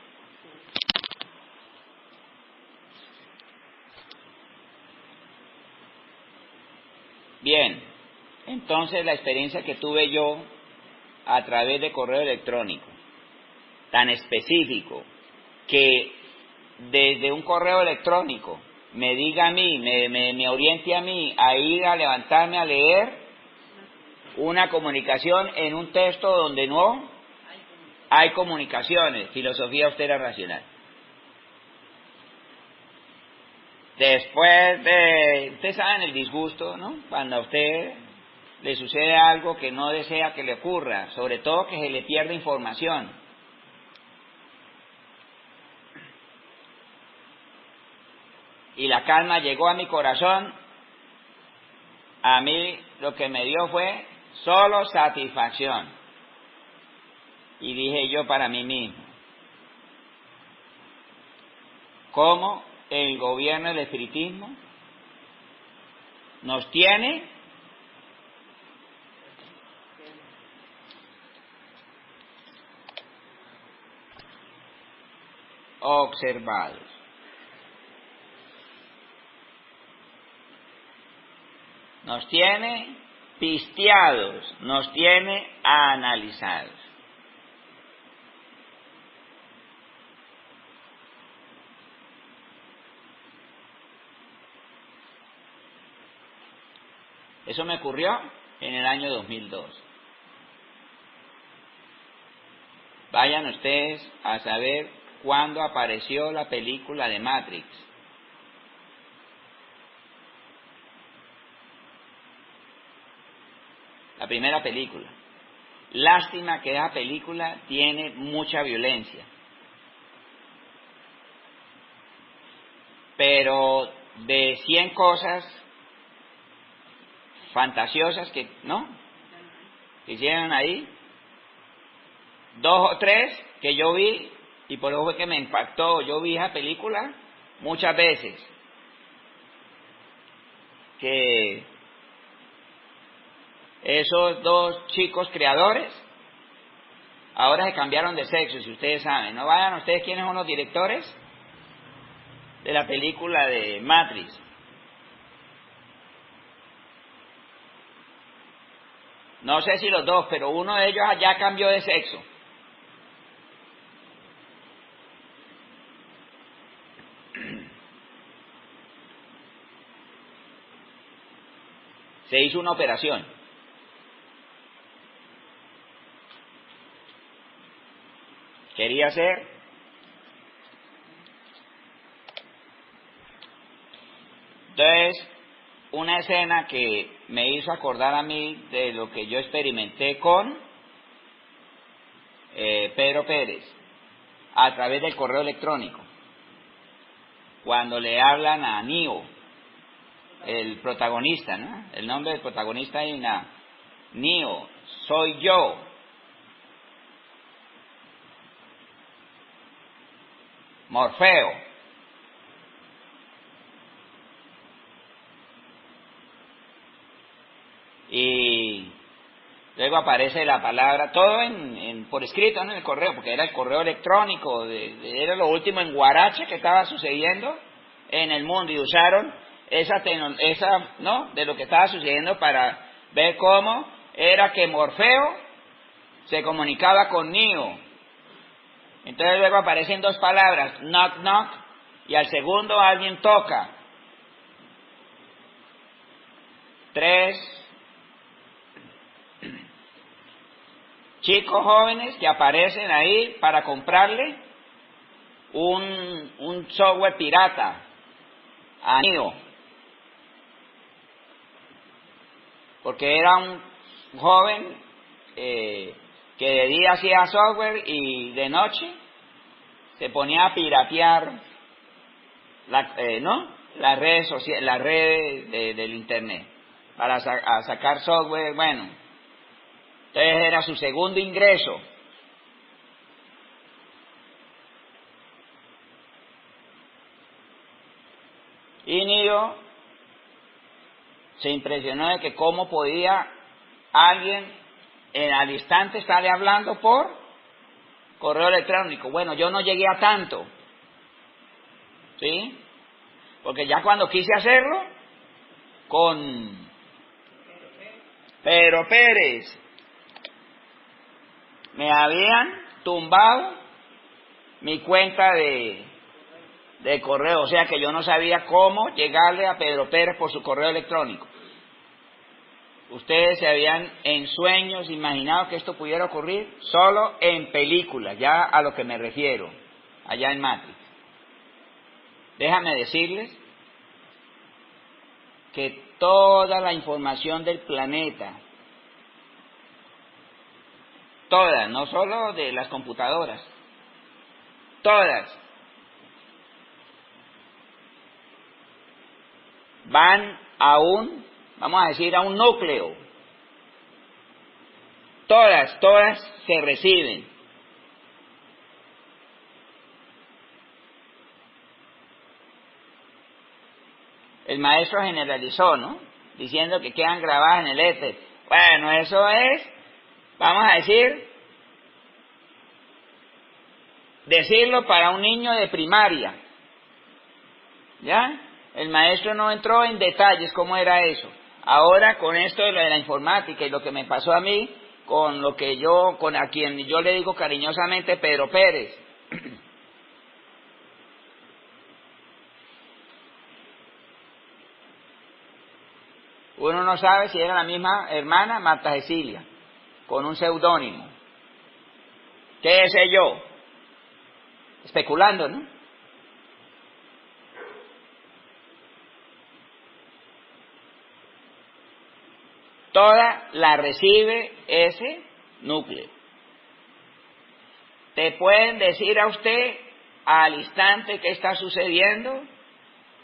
Bien, entonces la experiencia que tuve yo a través de correo electrónico, tan específico, que desde un correo electrónico me diga a mí, me oriente a mí a ir a levantarme a leer una comunicación en un texto donde no hay comunicaciones, filosofía austera racional. Después ustedes saben el disgusto, ¿no? Cuando a usted le sucede algo que no desea que le ocurra, sobre todo que se le pierde información. Y la calma llegó a mi corazón, a mí lo que me dio fue solo satisfacción. Y dije yo para mí mismo, ¿cómo el gobierno del espiritismo nos tiene observados? Nos tiene pisteados, nos tiene analizados. Eso me ocurrió en el año 2002. Vayan ustedes a saber cuándo apareció la película de Matrix. La primera película. Lástima que esa película tiene mucha violencia. Pero de 100 cosas fantasiosas que, ¿no?, que hicieron ahí, 2 o 3 que yo vi, y por eso fue que me impactó. Yo vi esa película muchas veces. Que esos 2 chicos creadores ahora se cambiaron de sexo, si ustedes saben. No vayan ustedes quiénes son los directores de la película de Matrix. No sé si los 2, pero uno de ellos ya cambió de sexo. Se hizo una operación. Quería ser entonces una escena que me hizo acordar a mí de lo que yo experimenté con Pedro Pérez a través del correo electrónico, cuando le hablan a Neo, el protagonista, ¿no? El nombre del protagonista es Neo, soy yo. Morfeo. Y luego aparece la palabra, todo por escrito, ¿no?, en el correo, porque era el correo electrónico, era lo último en guarache que estaba sucediendo en el mundo, y usaron esa ¿no?, de lo que estaba sucediendo para ver cómo era que Morfeo se comunicaba con Neo. Entonces luego aparecen 2 palabras, knock knock, y al segundo alguien toca. 3 chicos jóvenes que aparecen ahí para comprarle un software pirata a Neo, porque era un joven que de día hacía software y de noche se ponía a piratear las redes sociales, las redes del internet para sacar software. Bueno, entonces era su segundo ingreso. Y Neo se impresionó de que cómo podía alguien al instante estarle hablando por correo electrónico. Bueno, yo no llegué a tanto, ¿sí? Porque ya cuando quise hacerlo con Pedro Pérez, me habían tumbado mi cuenta de correo, o sea que yo no sabía cómo llegarle a Pedro Pérez por su correo electrónico. Ustedes se habían en sueños imaginado que esto pudiera ocurrir solo en películas, ya a lo que me refiero, allá en Matrix. Déjame decirles que toda la información del planeta, todas, no solo de las computadoras, todas, van a vamos a decir, a un núcleo. Todas se reciben. El maestro generalizó, ¿no?, diciendo que quedan grabadas en el éter. Bueno, eso es, vamos a decirlo para un niño de primaria, ¿ya? El maestro no entró en detalles cómo era eso. Ahora con esto de la informática y lo que me pasó a mí, con lo que a quien yo le digo cariñosamente Pedro Pérez. Uno no sabe si era la misma hermana Marta Cecilia, con un seudónimo. ¿Qué sé yo? Especulando, ¿no? Toda la recibe ese núcleo. Te pueden decir a usted al instante qué está sucediendo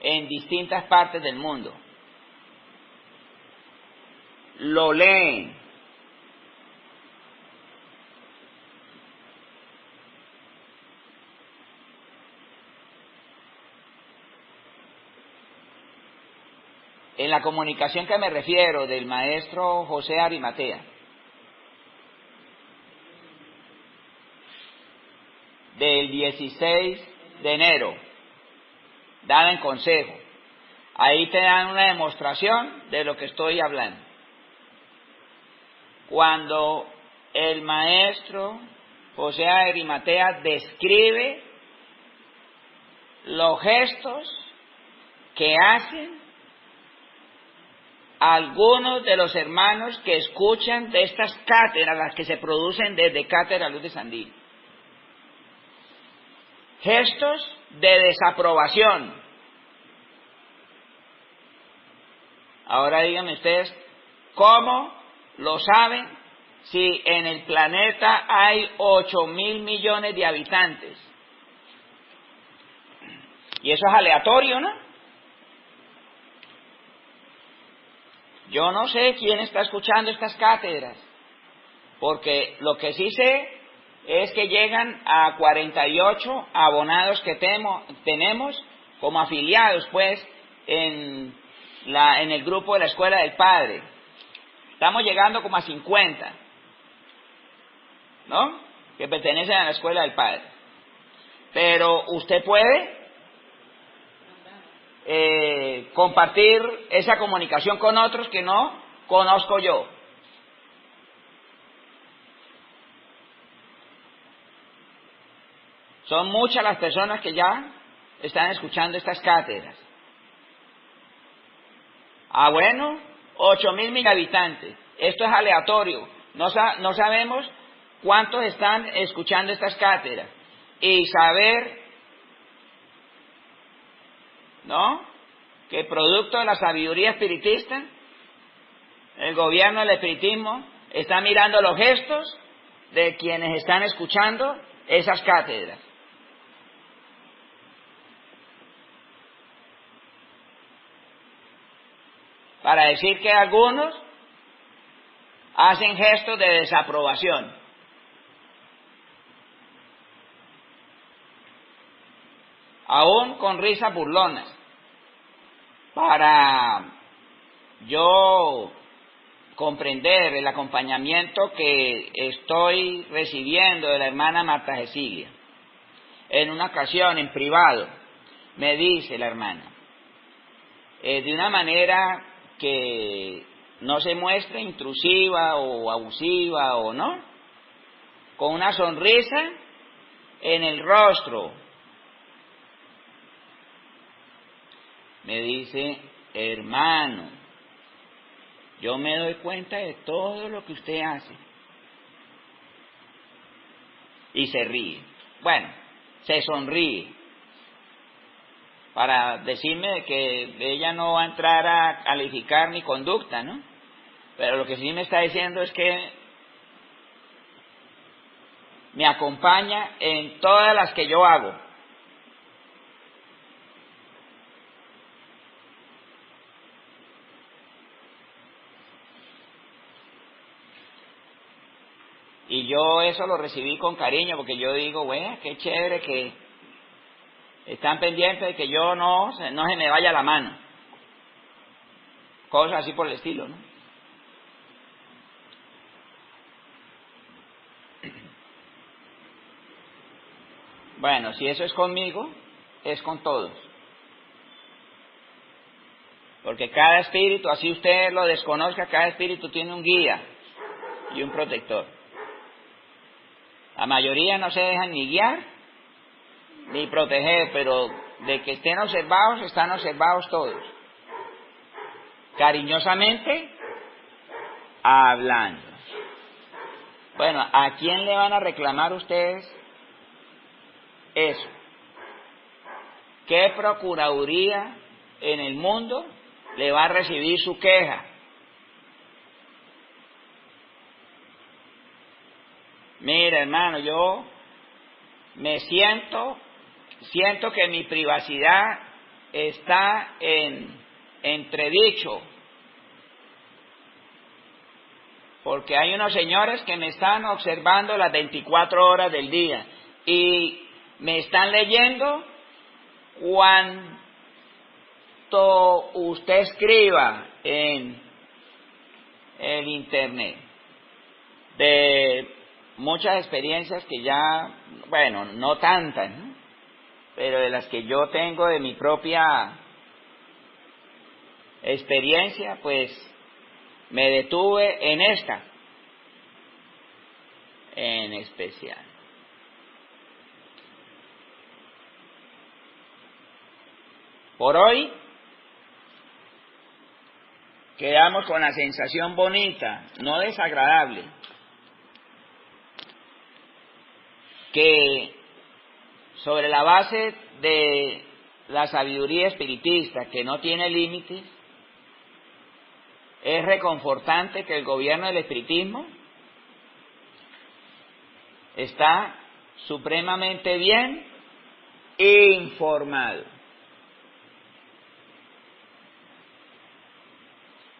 en distintas partes del mundo. Lo leen. En la comunicación que me refiero del maestro José Arimatea, del 16 de enero, dan el consejo. Ahí te dan una demostración de lo que estoy hablando. Cuando el maestro José Arimatea describe los gestos que hacen algunos de los hermanos que escuchan de estas cátedras, las que se producen desde Cátedra Luz de Sandí. Gestos de desaprobación. Ahora díganme ustedes, ¿cómo lo saben si en el planeta hay 8.000 millones de habitantes? Y eso es aleatorio, ¿no? Yo no sé quién está escuchando estas cátedras, porque lo que sí sé es que llegan a 48 abonados que tenemos como afiliados, pues, en el grupo de la Escuela del Padre. Estamos llegando como a 50, ¿no?, que pertenecen a la Escuela del Padre. Pero usted puede compartir esa comunicación con otros que no conozco yo. Son muchas las personas que ya están escuchando estas cátedras. Ah, bueno, 8.000 mil habitantes. Esto es aleatorio. No sabemos cuántos están escuchando estas cátedras. Y saber, ¿no?, que producto de la sabiduría espiritista, el gobierno del espiritismo está mirando los gestos de quienes están escuchando esas cátedras. Para decir que algunos hacen gestos de desaprobación. Aún con risas burlonas. Para yo comprender el acompañamiento que estoy recibiendo de la hermana Marta Cecilia. En una ocasión, en privado, me dice la hermana, de una manera que no se muestre intrusiva o abusiva o no, con una sonrisa en el rostro, me dice: hermano, yo me doy cuenta de todo lo que usted hace. Y se ríe. Bueno, se sonríe para decirme de que ella no va a entrar a calificar mi conducta, ¿no? Pero lo que sí me está diciendo es que me acompaña en todas las que yo hago. Y yo eso lo recibí con cariño, porque yo digo, bueno, qué chévere que están pendientes de que yo no se me vaya la mano. Cosas así por el estilo, ¿no? Bueno, si eso es conmigo, es con todos. Porque cada espíritu, así usted lo desconozca, cada espíritu tiene un guía y un protector. La mayoría no se dejan ni guiar ni proteger, pero de que estén observados, están observados todos. cariñosamente hablando. Bueno, ¿a quién le van a reclamar ustedes eso? ¿Qué procuraduría en el mundo le va a recibir su queja? Mira, hermano, yo me siento que mi privacidad está en entredicho, porque hay unos señores que me están observando las 24 horas del día y me están leyendo cuanto usted escriba en el internet. De muchas experiencias que ya, bueno, no tantas, ¿no?, pero de las que yo tengo de mi propia experiencia, pues me detuve en esta, en especial. Por hoy quedamos con la sensación bonita, no desagradable, que sobre la base de la sabiduría espiritista, que no tiene límites, es reconfortante que el gobierno del espiritismo está supremamente bien informado.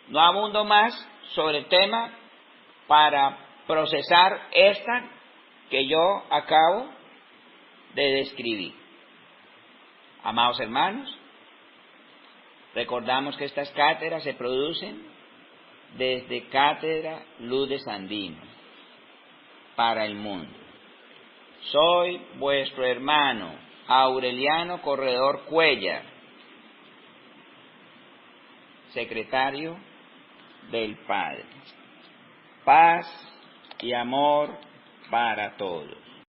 No abundo más sobre el tema para procesar esta que yo acabo de describir. Amados hermanos, recordamos que estas cátedras se producen desde Cátedra Luz de Sandino para el mundo. Soy vuestro hermano Aureliano Corredor Cuellar, secretario del Padre. Paz y amor para todos.